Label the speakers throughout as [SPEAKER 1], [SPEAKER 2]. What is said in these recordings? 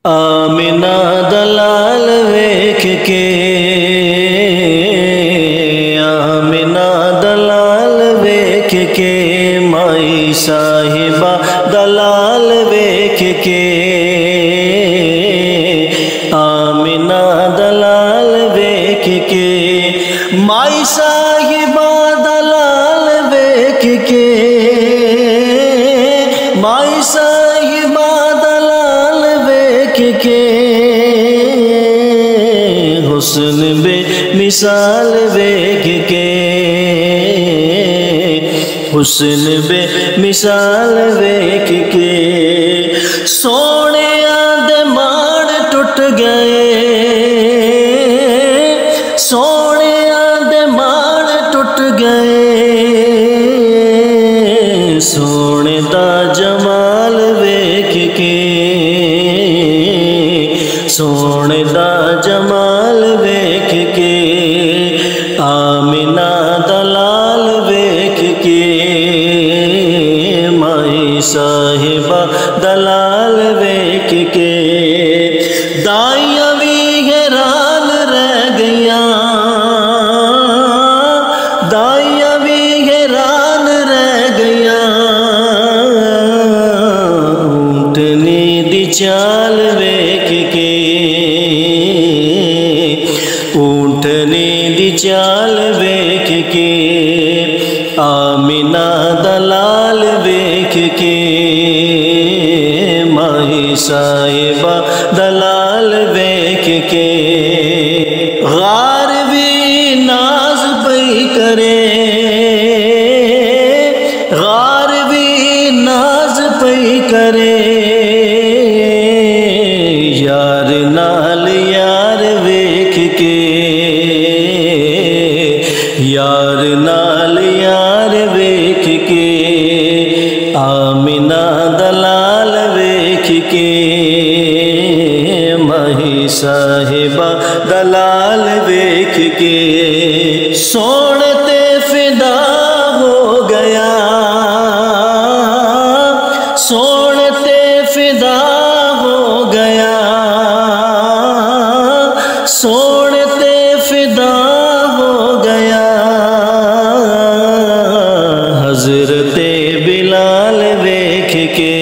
[SPEAKER 1] آمنہ دلال ویکھ کے آمنہ دلال ویکھ کے مائی صاحبہ دلال ویکھ کے آمنہ دلال ویکھ کے مائی صاحبہ دلال ویکھ کے مائی صاحبہ دلال ویکھ کے حسن بے مثال ویکھ کے حسن بے مثال ویکھ کے سونے دے ماڑ ٹوٹ گئے سونے دے ماڑ ٹوٹ گئے سونے دا جمال ویکھ کے سونے دا جمال ویکھ کے آمنہ دلال ویکھ کے مائی صاحبہ دلال ویکھ کے دائیاں بھی حیران رہ گئیاں دائیاں بھی حیران رہ گئیاں اونٹنی دی چال ویکھ کے اونٹنی دی چال ویکھ کے آمنہ دلال ویکھ کے مائی صاحبہ دلال ویکھ کے غار بھی ناز پئی کرے غار بھی ناز پئی کرے یار نال یار ویکھ کے یار نال یار ویکھ کے آمنہ دلال ویکھ کے مائی صاحبہ دلال ویکھ کے سونے تے فدا ہو گیا سونے تے فدا ہو گیا سونے تے فدا ہو گیا حضرت بلال ویکھ کے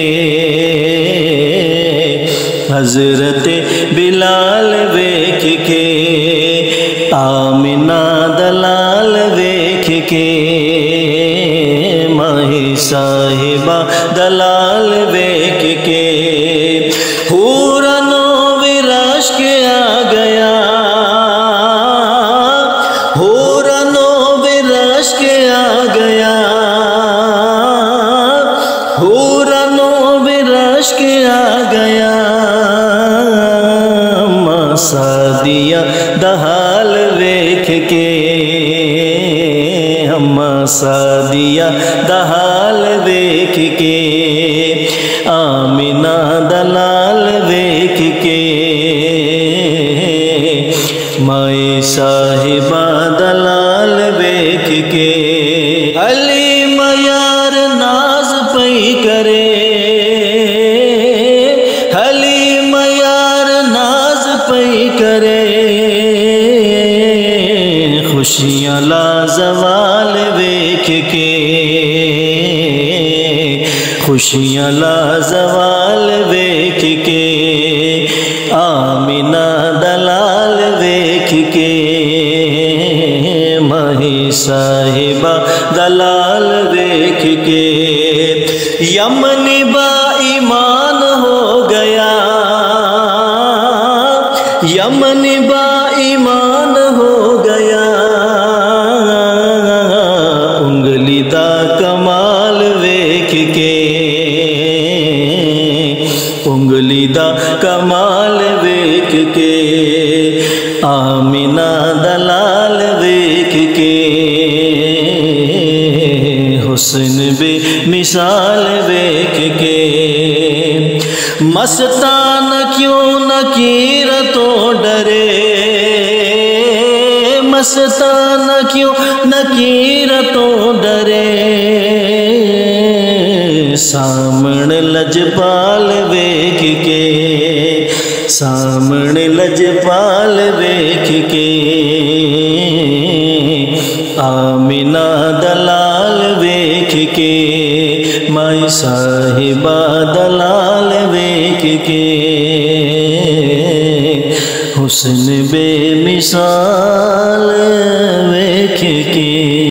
[SPEAKER 1] حضرت بلال ویکھ کے آمنہ دلال ویکھ کے مائی صاحبہ دلال ویکھ کے حورن و عشق آ گیا حورن و عشق آ گیا حورن و عشق آ گیا سعدیہ دہال ویکھ کے سعدیہ دہال ویکھ کے آمنہ دلال ویکھ کے مائی صاحبہ دلال ویکھ کے علیم یار ناز پئی کرے حلیم یار ناز پئی کرے خوشیاں لازوال ویکھ کے خوشیاں لازوال ویکھ کے آمنہ دلال ویکھ کے مائی صاحبہ دلال ویکھ کے یمن با ایمان ہو گیا یمن با ایمان ہو گیا انگلی دا کمال ویکھ کے انگلی دا کمال ویکھ کے آمنہ دلال ویکھ کے حسن بے مثال ویکھ کے مستان کیوں نکیرتوں ڈرے مستان کیوں نکیرتوں ڈرے سامن لجپال ویکھ کے سامنے لجپال ویکھ کے آمنہ دلال ویکھ کے مائی صاحبہ دلال ویکھ کے حسن بے مثال ویکھ کے